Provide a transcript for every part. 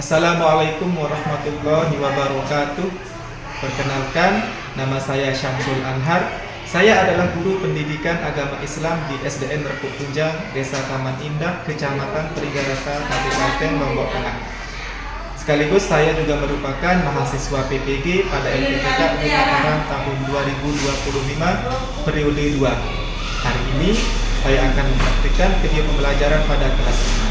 Assalamualaikum warahmatullahi wabarakatuh. Perkenalkan, nama saya Syamsul Anhar. Saya adalah guru pendidikan agama Islam di SDN Repuk Tunjang, Desa Taman Indah, Kecamatan Trigarata, Kabupaten Lombok Tengah. Sekaligus saya juga merupakan mahasiswa PPG pada LPPK Mataram tahun 2025 periode 2. Hari ini saya akan mempraktikkan video pembelajaran pada kelas 5.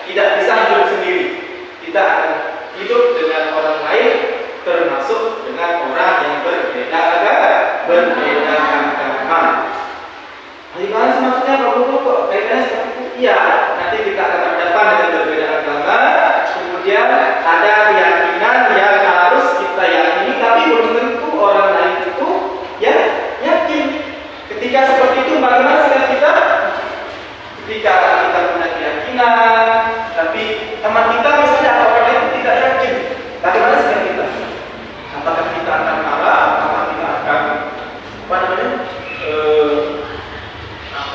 tidak bisa hidup sendiri. Kita akan hidup dengan orang lain, termasuk dengan orang yang berbeda agama. Bagaimana sih maksudnya Pak Guru kok kaitannya seperti itu? Iya, nanti kita akan berhadapan dengan berbeda agama, kemudian ada keyakinan yang harus kita yakini, tapi belum tentu orang lain itu ya yakin. Ketika seperti itu, bagaimana sikap kita? Ketika kita punya keyakinan, tapi teman kita misalnya orang lain tidak yakin, bagaimana sikap kita? Apakah kita akan marah? Apakah kita akan apa namanya?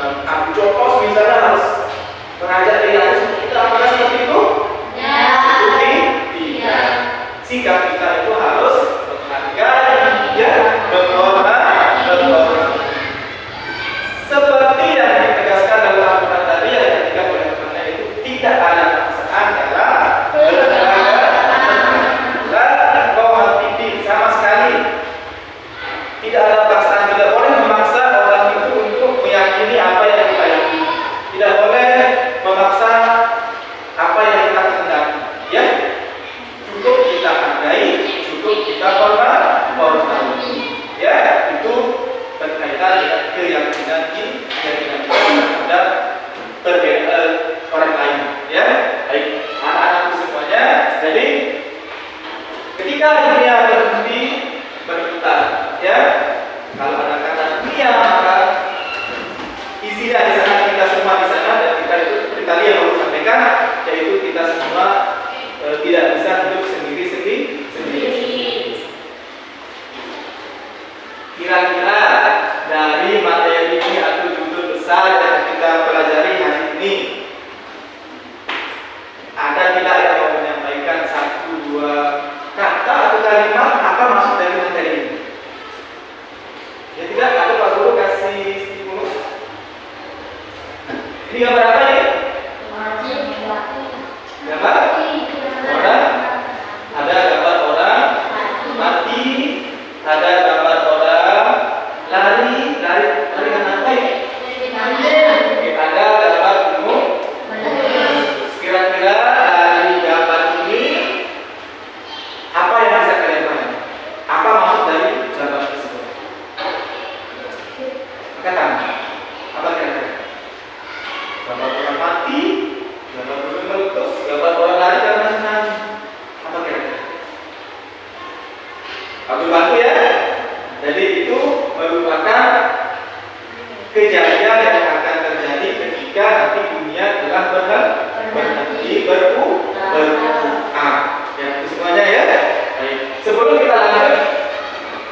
Akan jokos misalnya harus mengajak dia kita apakah seperti itu? Ya. Tidak. Sikap kita itu harus menghargai, ya, menghormati. Seperti yang ditegaskan dalam Al-Quran tadi yang ketika oleh itu tidak ada paksaan dalam sama sekali. Tidak ada paksaan, tidak boleh memaksa orang itu untuk meyakini apa yang kita yakini. Tidak boleh memaksa apa yang kita kehendaki. Ya, cukup kita hargai, cukup kita hormati. Ya, itu berkaitan dengan keyakinan kita terhadap berbeda orang lain. Ya, baik anak-anakku semuanya. Jadi ketika dunia berhenti berputar, ya, kalau anak-anak dunia maka isinya di sana kita semua di sana, dan kita itu seperti tadi yang mau sampaikan, yaitu kita semua tidak bisa hidup sendiri. Kira-kira dari materi ini atau judul besar yang kita pelajari hari ini, ada tidak yang mau menyampaikan satu dua kata atau kalimat apa maksud dari materi ini? Ya tidak, atau Pak Guru kasih stimulus. Ini gambar apa ini? Gambar orang. Ada gambar orang mati. Ada gambar orang lari dengan apa ini? Oke, ada gambar gunung. Kira-kira dari gambar ini apa yang bisa kalian pahami? Apa maksud dari gambar tersebut? Katakan, apa kira-kira? Gambar orang mati, gambar gunung meletus, gambar orang lari karena senang. Apa kira-kira? Aku bantu ya. Jadi itu merupakan kejadian yang akan terjadi ketika nanti dunia telah berhenti berputar. Ya, itu semuanya ya. Baik. Sebelum kita lanjut,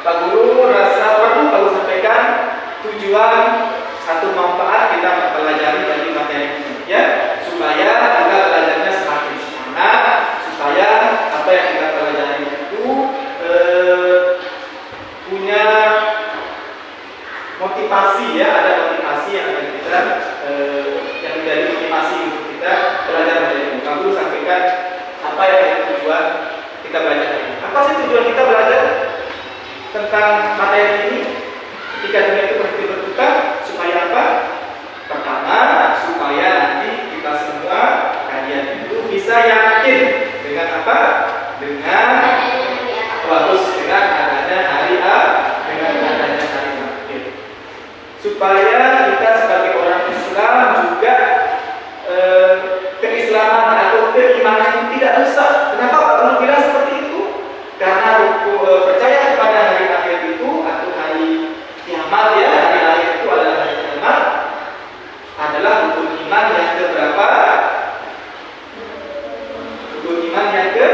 Pak Guru rasa perlu Pak Guru sampaikan tujuan atau manfaat kita mempelajari dari materi ini, ya, supaya kita belajarnya semakin semangat, supaya apa yang kita pelajari itu punya motivasi, ya, ada motivasi yang akan kita yang menjadi motivasi untuk kita belajar materi ini. Pak Guru sampaikan apa yang menjadi tujuan kita belajar ini. Apa sih tujuan kita belajar tentang materi ini? Ketika dunia itu berhenti berputar, supaya apa? Pertama, supaya nanti kita semua, kalian itu bisa yakin dengan apa? Dengan harus dengan adanya hari akhir. Supaya kita sebagai orang Islam juga keislaman atau keimanan tidak rusak. Kenapa Pak Guru bilang seperti itu? Karena percaya kepada hari akhir itu atau hari kiamat, ya, hari akhir itu adalah hari kiamat, adalah rukun iman yang keberapa? Rukun iman yang ke?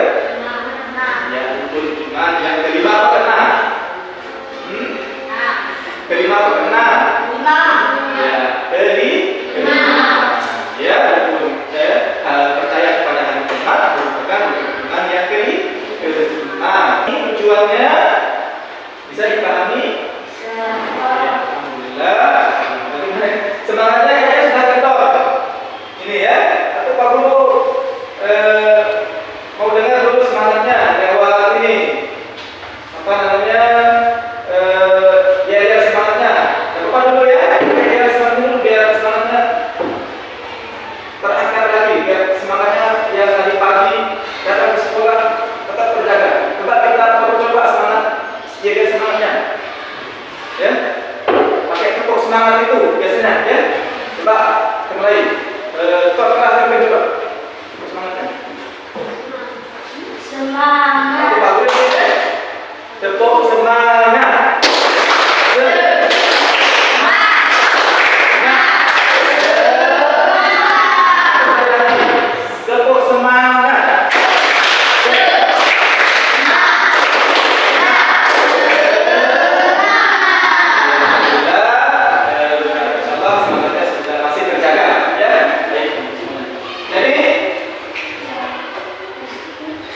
Ya, rukun iman yang kelima atau keenam? Kelima atau keenam? Ya, kelima. Ya, rukun percaya kepada hari kiamat merupakan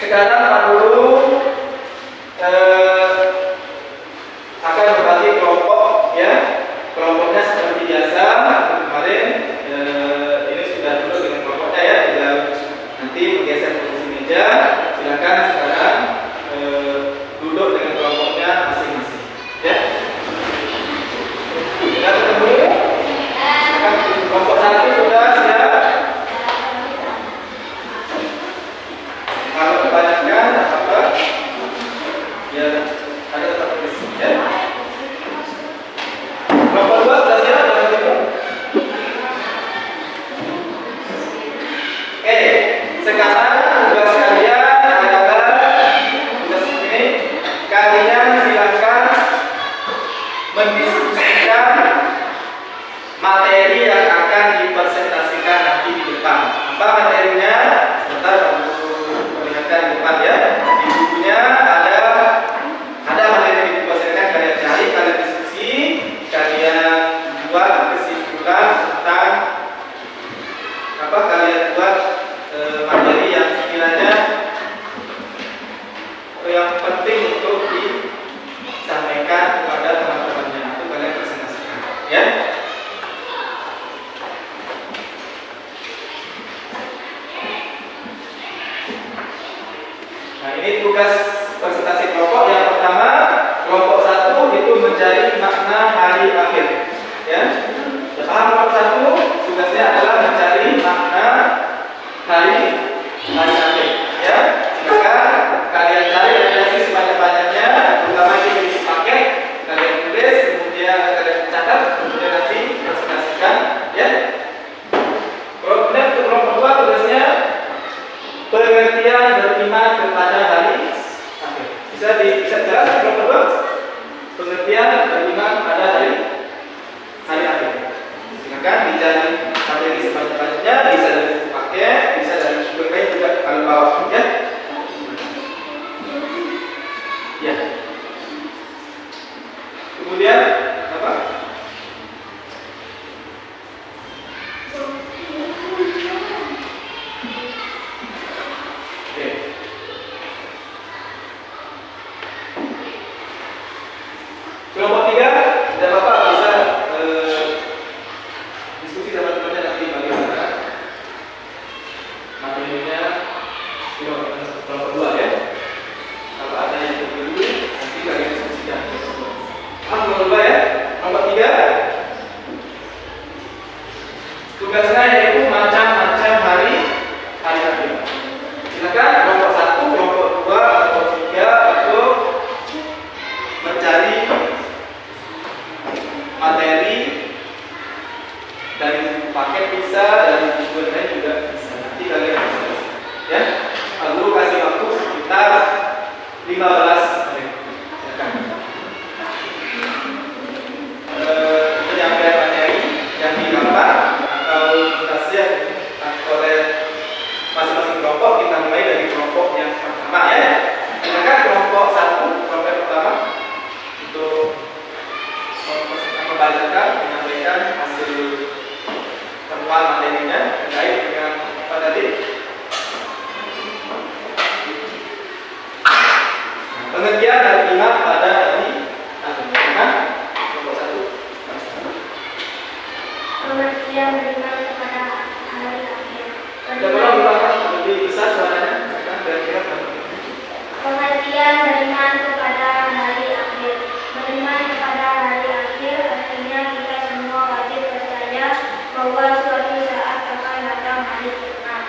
sekarang Pak Guru akan berbagi kelompok ya. Kelompoknya seperti biasa kemarin ini sudah duduk dengan kelompoknya ya. Tinggal nanti bergeser posisi meja. Silakan sekarang duduk dengan kelompoknya masing-masing ya. Sudah ketemu? Silakan kelompok satu sudah siap. Kalau kebanyakan apa? Ya ada tetap berisi ya. Kelompok dua sudah siap dalam itu. Oke, sekarang tugas kalian adalah tugas ini. Kalian silakan mendiskusikan materi yang akan dipresentasikan nanti di depan. Apa materinya? Sebentar aku perlihatkan di depan ya. Di bukunya ada materi yang dipresentasikan. Kalian cari, kalian diskusi, kalian buat kesimpulan tentang apa, kalian buat materi yang sekiranya yang penting untuk disampaikan kepada teman-temannya. Itu kalian presentasikan ya. Nah, ini tugas presentasi kelompok. Yang pertama, kelompok satu itu mencari makna hari akhir. Ya, paham? Kelompok satu tugasnya adalah mencari makna hari akhir. Ya, maka kalian cari referensi sebanyak-banyaknya, terutama yang dipakai. Kalian tulis, kemudian kalian catat, kemudian nanti presentasikan. Ya. Kemudian untuk kelompok dua tugasnya pengertian beriman kepada hari akhir. Bisa jelas kelompok dua? Pengertian beriman pada hari akhir. Silakan dicari materi sebanyak-banyaknya, bisa dari pakai, bisa dari sumber lain juga kalau bawa ya. Ya. Kemudian apa? Oke. Kelompok tiga, tidak apa-apa bisa diskusi sama temannya nanti bagaimana materinya. Kelompok dua ya. Kalau ada yang berbeda nanti kalian diskusikan. Kelompok dua ya. Kelompok tiga tugasnya yaitu macam-macam hari akhir. Silakan kelompok satu, kelompok dua, kelompok tiga untuk mencari materi dari paket bisa, dari sumber lain juga bisa. Nanti kalian bisa ya. Aku kasih waktu sekitar 15 menit. Silakan. Penyampaian materi yang didapat atau dikasih oleh masing-masing kelompok, kita mulai dari kelompok yang pertama ya. Silakan kelompok satu, kelompok pertama untuk membacakan, menyampaikan hasil temuan materinya terkait dengan apa tadi? Pengertian dari iman pada hari akhir. Kelompok satu. Pengertian beriman kepada hari akhir. Coba diulang lebih besar suaranya. Pengertian beriman kepada hari akhir. Beriman kepada hari akhir artinya kita semua wajib percaya bahwa suatu saat akan datang hari kiamat.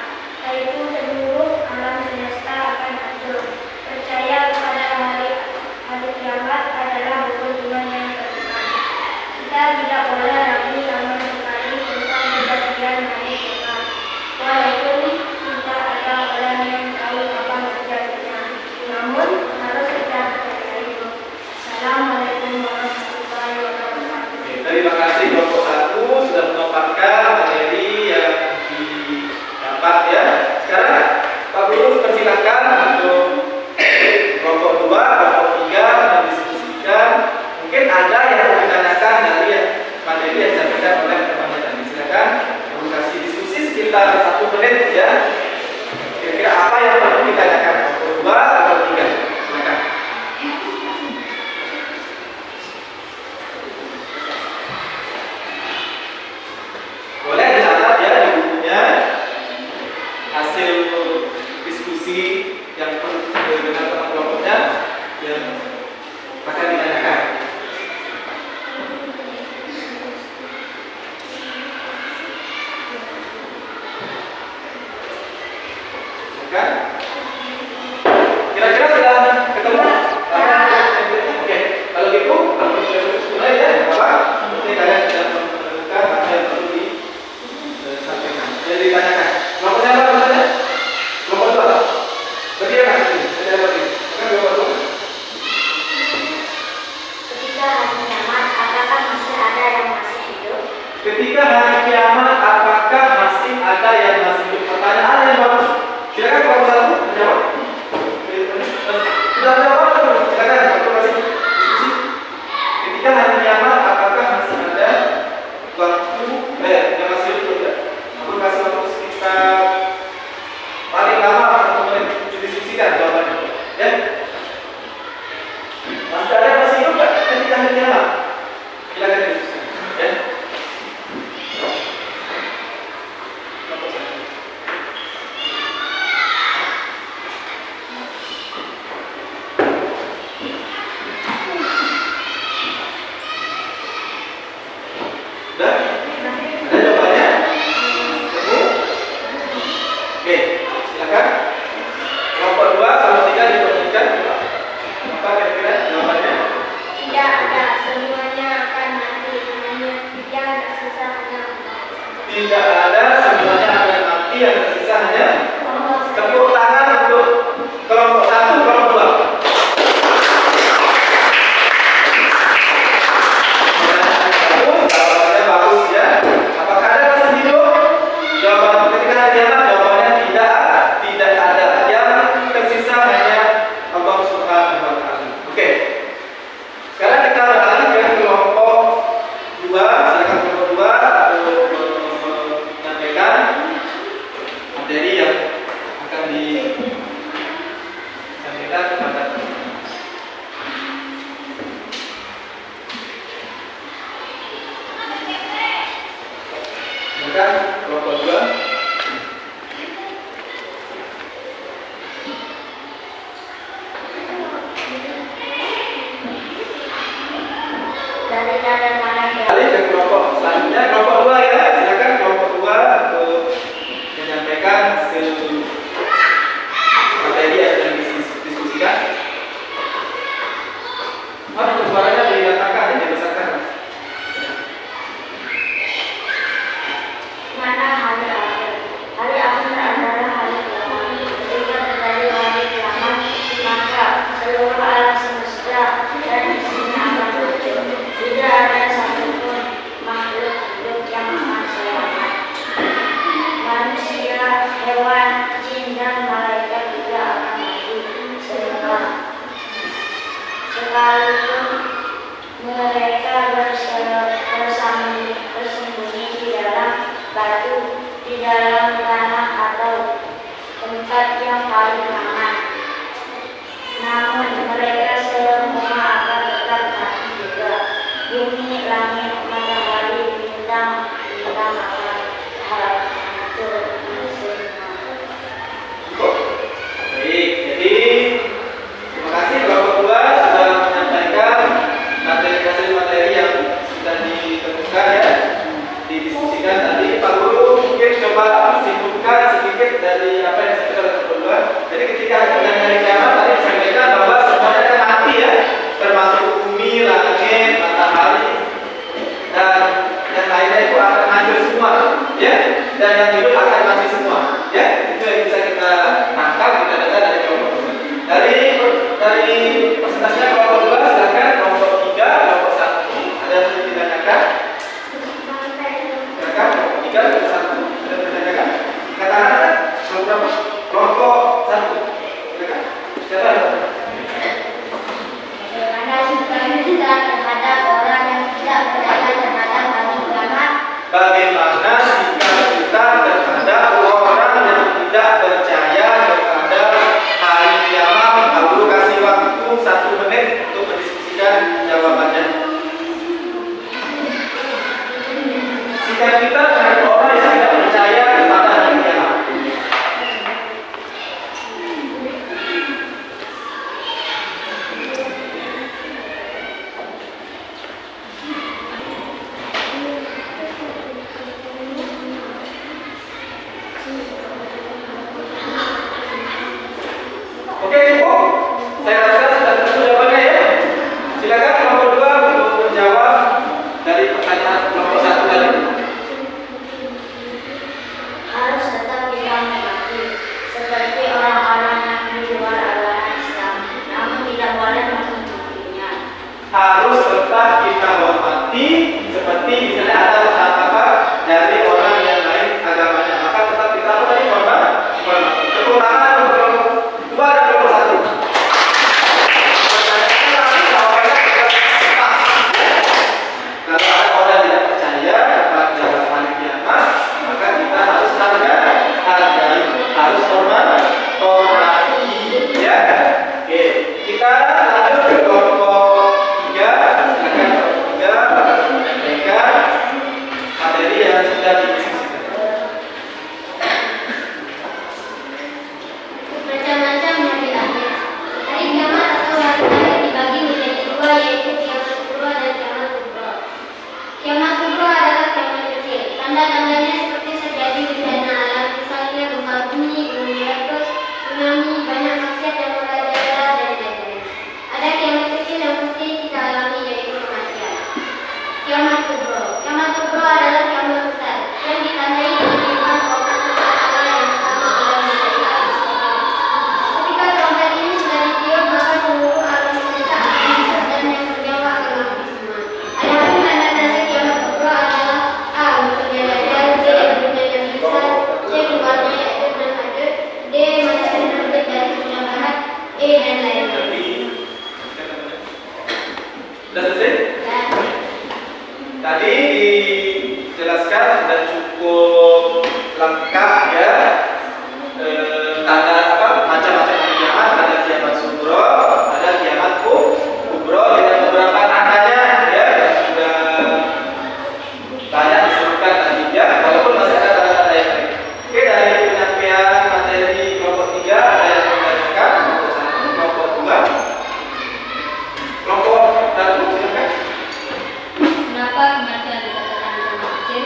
diskusi yang dengan kelompoknya yang akan ditanyakan. Kan? Kira-kira sudah ketemu? Oke, kalau gitu aku sudah mulai ya, apa? Nanti kalian sudah menentukan apa yang perlu disampaikan. Jadi ditanyakan. Kelompoknya apa namanya? Kelompok dua. Berarti apa ini? Ada apa ini? Kan kelompok dua. Ketika hari kiamat, apakah masih ada yang masih hidup? Ketika hari kiamat, apakah masih ada yang masih hidup? Pertanyaan yang bagus. Silakan kalau satu menjawab. Sudah jawab atau silakan waktu masih diskusi. Ketika hari kiamat, apakah masih ada waktu yang masih hidup tidak? Aku kasih waktu sekitar paling lama 1 menit didiskusikan jawabannya. Ya. Masih ada yang masih hidup nggak ketika hari kiamat? Silakan diskusikan. Ya. Sudah? Ada jawabannya? Ketemu? Oke, silakan. Kelompok 2 kalau tidak diperhatikan, apa kira-kira jawabannya? Tidak ada, semuanya akan mati. Hanya yang tersisa hanya Allah. Tidak ada, semuanya akan mati, yang tersisa hanya Allah. tepuk tangan untuk kelompok 1, kelompok 2. Jawabannya bagus ya. Apakah ada masih hidup? Jawaban ketika hari kiamat jawabannya tidak ada. Yang tersisa hanya Allah Subhanahu wa taala. Oke. Sekarang kita beralih ke kelompok 2. Silakan kelompok 2 menyampaikan materi yang akan disampaikan kepada silakan kelompok 2. Dari jalan mana yang Kali ke kelompok selanjutnya, kelompok 2 ya. Silakan kelompok 2 untuk menyampaikan hasil materi yang sedang didiskusikan. Suaranya diratakan ya, dibesarkan. mana hari akhir? Hari akhir adalah hari kiamat. Ketika terjadi hari kiamat, maka seluruh alam semesta dan isinya akan hancur. Tidak ada satupun makhluk hidup yang akan selamat. Manusia, hewan, jin dan malaikat juga akan mati sekalipun mereka bersembunyi di dalam batu, di dalam tanah atau tempat yang paling aman. Namun mereka semua akan tetap mati juga. Bumi, langit, matahari, bintang akan hancur semua. Baik, jadi terima kasih kelompok 2 sudah menyampaikan materi yang sudah ditemukan ya, didiskusikan tadi. Pak Guru mungkin coba simpulkan sedikit dari apa yang disampaikan oleh kelompok 2. Jadi ketika dengan hari kiamat tadi disampaikan bahwa semuanya akan mati ya, termasuk bumi, langit, matahari dan yang lainnya itu akan hancur semua ya, dan yang hidup akan mati semua ya. Itu yang bisa kita tangkap, kita dengar dari kelompok 2. Dari presentasinya kelompok 2, silakan kelompok 3, kelompok 1 ada yang ditanyakan. Silakan kelompok 3, kelompok 1 ada yang ditanyakan. Katakan kelompok 1 silakan. Siapa yang Bagaimana sikap kita terhadap orang yang tidak percaya terhadap hari kiamat? Bagaimana sikap kita terhadap orang yang tidak percaya kepada hari kiamat? Aku kasih waktu 1 menit Oke, cukup. Saya rasa sudah tentu jawabannya ya. Silakan kelompok 2 untuk menjawab dari pertanyaan kelompok 1 tadi. Harus tetap kita mengikuti seperti orang-orang yang di luar agama Islam, namun tidak boleh mengikutinya. Harus tetap kita hormati seperti misalnya ada apa dari orang yang lain agamanya, maka tetap kita apa tadi hormat. Tepuk tangan untuk kelompok 2 dan kelompok 1. Kalau ada orang yang tidak percaya kepada hari kiamat, maka kita harus hargai, harus hormati, ya. Oke, kita lanjut ke kelompok 3. Silakan kelompok 3 menyampaikan materi yang sudah didiskusikan. Macam-macam hari akhir. Hari kiamat atau hari akhir dibagi menjadi dua, yaitu kiamat kubra dan kiamat kubra. Kiamat kubra adalah kiamat kecil. Tanda-tandanya seperti terjadi bencana alam, misalnya gempa bumi, gunung meletus, tsunami, banyak maksiat yang merajalela dan lain-lain. Ada kiamat kecil yang mesti kita alami, yaitu kematian. Kiamat kubra. Kiamat kubra adalah kiamat besar yang ditandai dengan iman orang serta Allah yang sama dalam menjadi habis total. Ketika trompet ini sudah ditiup, maka seluruh alam semesta akan hancur dan yang bernyawa akan mati semua. Adapun tanda-tanda kiamat kubra adalah A. Munculnya Dajjal, B. turunnya Nabi Isa, C. keluarnya Ya'juj dan Ma'juj, D. matahari terbit dari sebelah barat, E. dan lain-lain. Sudah selesai? Dan Tadi dijelaskan sudah cukup lengkap ya, tanda apa macam-macam hari kiamat. Ada kiamat sugro, ada kiamat kubro dengan beberapa tandanya ya, yang sudah banyak disebutkan tadi ya, walaupun masih ada tanda-tanda yang lain. Oke, dari penyampaian materi kelompok 3 ada yang ditanyakan, kelompok 1, kelompok 2, kelompok 1 silakan. kenapa kematian dikatakan kiamat kecil?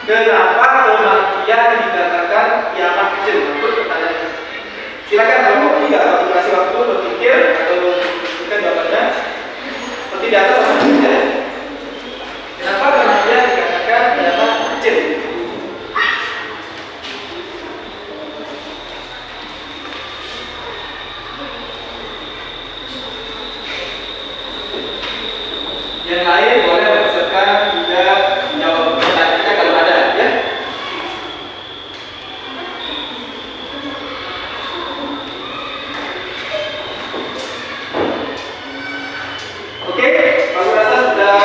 Kenapa kematian dikatakan kiamat kecil? Itu pertanyaannya. Silakan kelompok 3 atau kasih waktu berpikir atau berikan jawabannya. Seperti biasa selanjutnya. Kenapa kematian dikatakan kiamat kecil? Yang lain boleh berdasarkan juga jawab pertanyaannya kalau ada ya. Oke, aku rasa sudah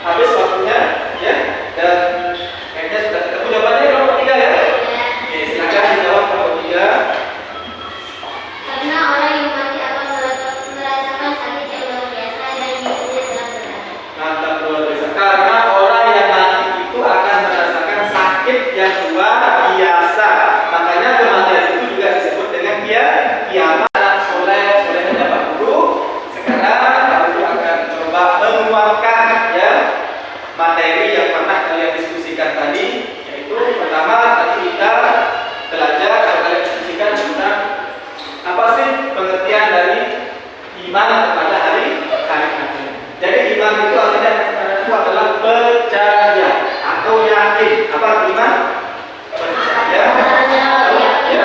habis waktunya ya, dan kayaknya sudah ketemu jawabannya kelompok 3 ya. Oke, silakan dijawab kelompok 3. Karena orang yang mati akan merasakan sakit yang luar biasa dan hidupnya telah berat. Mantap, luar biasa. Karena orang yang mati itu akan merasakan sakit yang luar biasa. Makanya kematian itu juga disebut dengan kiamat. Soleh mendapat guru. Sekarang aku akan coba menguangkan ya materi yang pernah kalian diskusikan tadi, yaitu pertama tadi kita belajar atau kalian diskusikan tentang apa sih pengertian dari iman kepada hari akhir. Jadi iman itu artinya itu adalah percaya atau yakin. Apa iman? Percaya. Ya.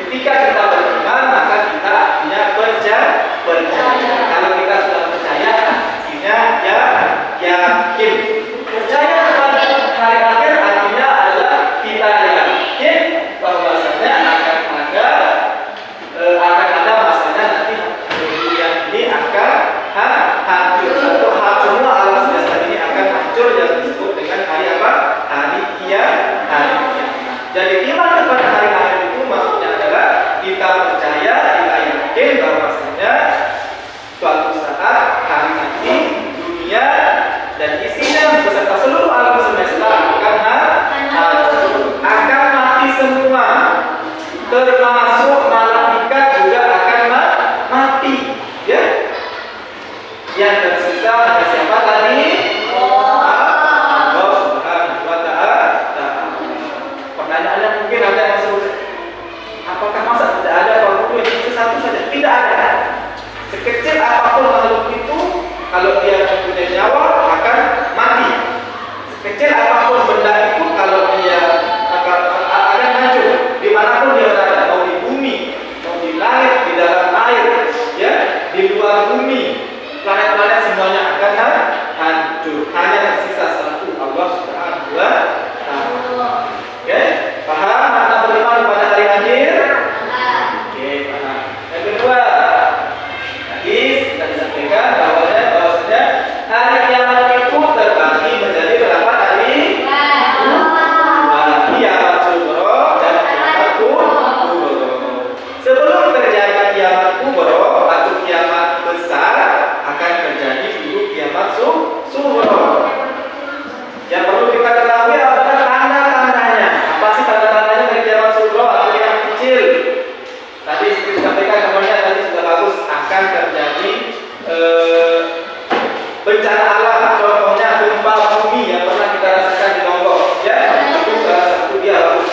Ketika kita beriman, maka kita artinya percaya. Kalau kita sudah percaya, artinya ya yakin. Percaya kepada hari akhir artinya adalah kita yakin bahwasanya akan ada masanya nanti dunia ini akan hancur atau semua alam semesta ini akan hancur, yang disebut dengan hari apa? Hari kiamat. Jadi iman kepada hari akhir itu maksudnya adalah kita percaya, kita yakin bahwasanya suatu saat hari nanti dunia dan isinya beserta seluruh alam semesta akan hancur, akan mati semua, termasuk malaikat juga akan mati ya. Yang tersisa hanya siapa tadi? Allah Subhanahu wa ta'ala. Pertanyaannya mungkin ada yang seru, apakah masa tidak ada kalau itu yang tersisa? Sekecil apapun makhluk itu, kalau dia mempunyai nyawa akan mati. Sekecil apapun benda itu, kalau dia akan hancur dimanapun dia berada, mau di bumi, mau di langit, di dalam air, ya, di luar bumi, planet-planet semuanya akan hancur. Hanya tersisa satu, Allah Subhanahu wa Ta'ala. Oke, paham makna beriman kepada hari akhir? Oke, paham. Yang kedua, tadi sudah disampaikan bahwasanya hari kiamat itu terbagi menjadi berapa hari? Kiamat sughra dan kiamat kubra. Sebelum terjadi kiamat kubra atau kiamat besar, akan terjadi dulu kiamat sughra. Yang perlu kita ketahui adalah tanda-tandanya. Apa sih tanda-tandanya dari kiamat sughra atau kiamat kecil? Tadi seperti disampaikan namanya tadi sudah bagus, akan terjadi bencana alam. Contohnya gempa bumi yang pernah kita rasakan di Lombok. Ya, itu salah satu dia bagus.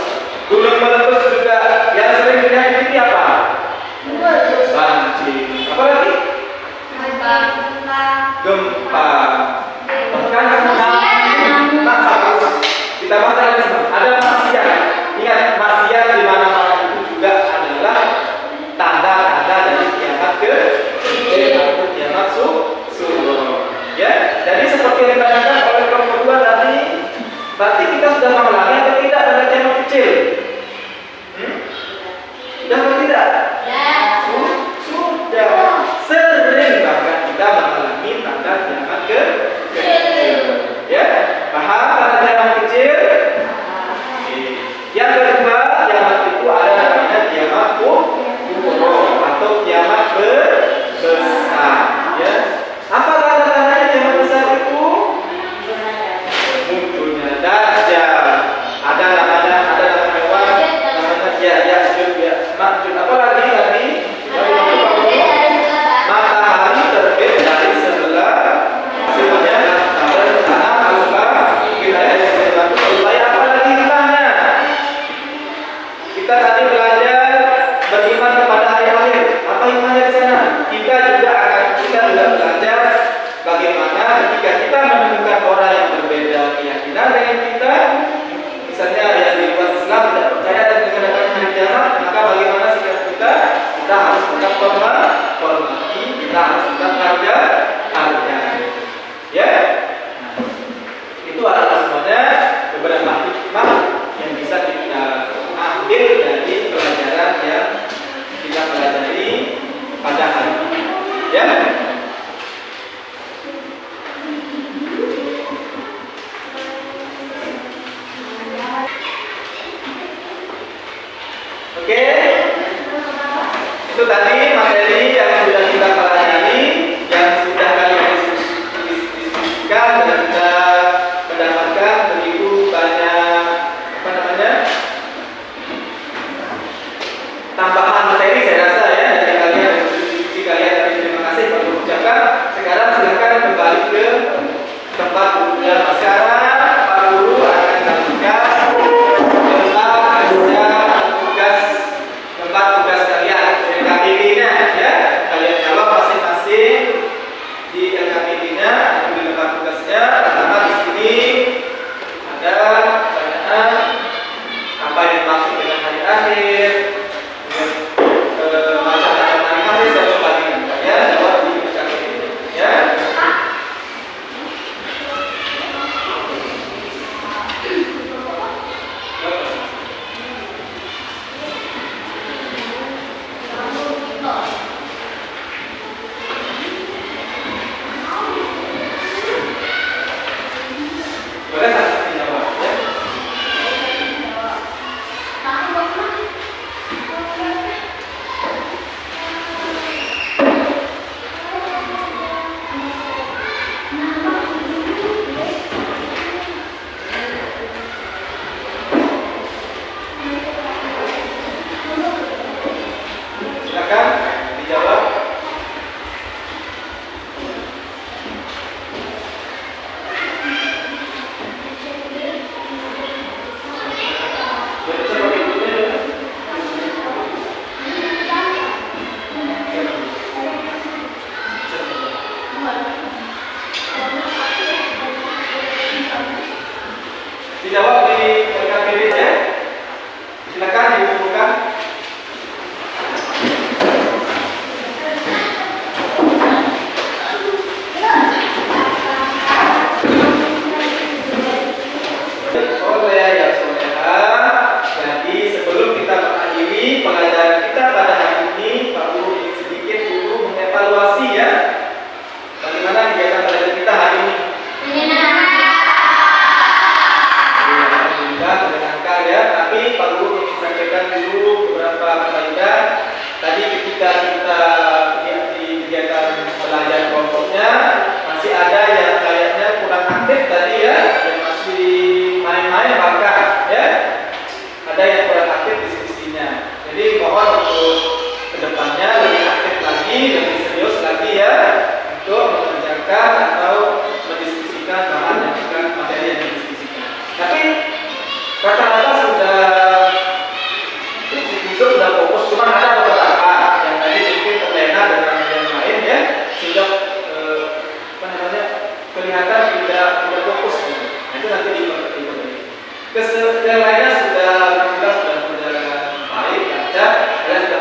Gunung meletus juga. Yang sering dilihat apa? Banjir. Apa lagi? Gempa. Bahkan ditambah lagi ada maksiat. Ingat, maksiat di mana-mana itu juga adalah tanda-tanda dari kiamat atau kiamat sughra. Ya, jadi seperti yang ditanyakan oleh kelompok kedua tadi, berarti kita sudah mengalami atau tidak dari kiamat kecil? Sudah atau tidak? Sudah. Sering bahkan kita mengalami tanda kiamat kecil. Ya, paham tanda kiamat kecil? Yang kedua, kiamat itu ada namanya kiamat kubra atau kiamat besar. Ya, apa tanda-tandanya kiamat besar itu? Munculnya Dajjal. Ada nama hewan, namanya Ma'jud. Apa lagi tadi? Matahari terbit dari sebelah sebelahnya tanah al-Baqarah. Apa lagi ditanya? Kita tadi belajar beriman kepada hari akhir. Apa imannya di sana? Kita juga belajar bagaimana jika kita menemukan orang yang berbeda keyakinan dengan kita, misalnya yang di luar Islam tidak percaya dan mengenai hari kiamat, maka bagaimana sikap kita? Kita harus tetap hormati, kita harus tetap hargai. Ya, itu adalah semuanya beberapa hikmah yang bisa kita ambil dari pelajaran yang kita pelajari pada hari ini. Ya. Oke. Itu tadi materi yang sudah kita pelajari, yang sudah kalian diskusikan dan kita mendapatkan begitu banyak tambahan materi saya rasa ya dari kalian, diskusi kalian. Terima kasih untuk ucapkan. Sekarang silakan kembali ke tempat duduknya. Sekarang Pak Guru akan melanjutkan tempat tugas kalian LKPD-nya ya. Kalian jawab masing-masing di LKPD-nya, di tempat tugasnya. Pertama di sini ada pertanyaan apa yang dimaksud dengan hari akhir. ketika kita di kegiatan belajar kelompoknya masih ada yang kayaknya kurang aktif tadi ya, yang masih main-main bahkan ya, ada yang kurang aktif diskusinya. Jadi mohon untuk kedepannya lebih aktif lagi, lebih serius lagi ya, untuk mengerjakan atau mendiskusikan bahan yang juga materi yang didiskusikan. Tapi rata-rata sudah fokus, cuma ada beberapa yang tadi mungkin terlena dengan yang lain ya, sehingga kelihatan tidak fokus. Nah, itu nanti yang lainnya sudah berjalan baik, lancar, kalian sudah